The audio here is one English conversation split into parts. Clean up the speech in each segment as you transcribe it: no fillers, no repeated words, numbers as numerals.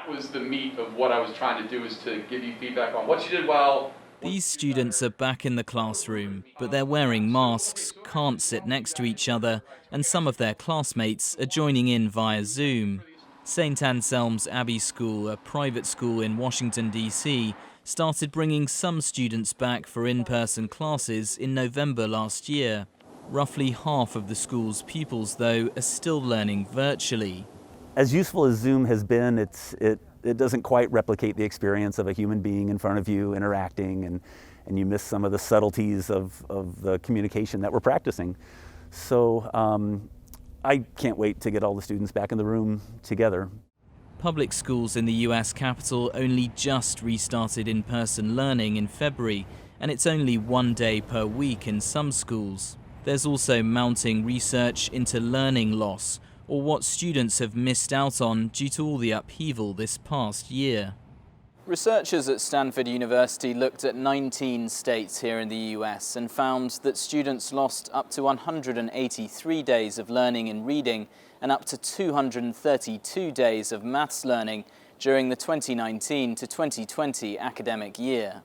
that was the meat of what I was trying to do, is to give you feedback on what you did well. These students are back in the classroom, but they're wearing masks, can't sit next to each other, and some of their classmates are joining in via Zoom. St. Anselm's Abbey School, a private school in Washington, D.C., started bringing some students back for in-person classes in November last year. Roughly half of the school's pupils, though, are still learning virtually. As useful as Zoom has been, it doesn't quite replicate the experience of a human being in front of you interacting, and you miss some of the subtleties of the communication that we're practicing. So I can't wait to get all the students back in the room together. Public schools in the US capital only just restarted in-person learning in February, and it's only 1 day per week in some schools. There's also mounting research into learning loss, or what students have missed out on due to all the upheaval this past year. Researchers at Stanford University looked at 19 states here in the US and found that students lost up to 183 days of learning in reading and up to 232 days of maths learning during the 2019 to 2020 academic year.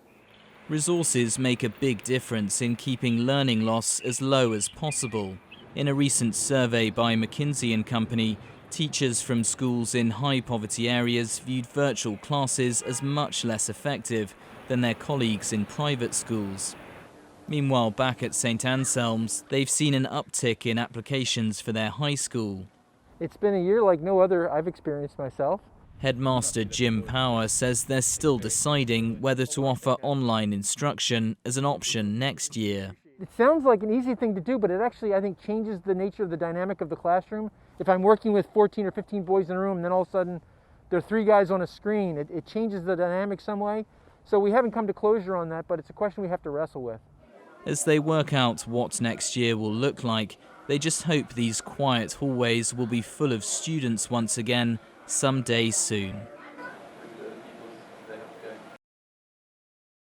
Resources make a big difference in keeping learning loss as low as possible. In a recent survey by McKinsey & Company, teachers from schools in high-poverty areas viewed virtual classes as much less effective than their colleagues in private schools. Meanwhile, back at St. Anselm's, they've seen an uptick in applications for their high school. It's been a year like no other I've experienced myself. Headmaster Jim Power says they're still deciding whether to offer online instruction as an option next year. It sounds like an easy thing to do, but it actually, I think, changes the nature of the dynamic of the classroom. If I'm working with 14 or 15 boys in a room, and then all of a sudden there are 3 guys on a screen, it changes the dynamic some way. So we haven't come to closure on that, but it's a question we have to wrestle with. As they work out what next year will look like, they just hope these quiet hallways will be full of students once again someday soon.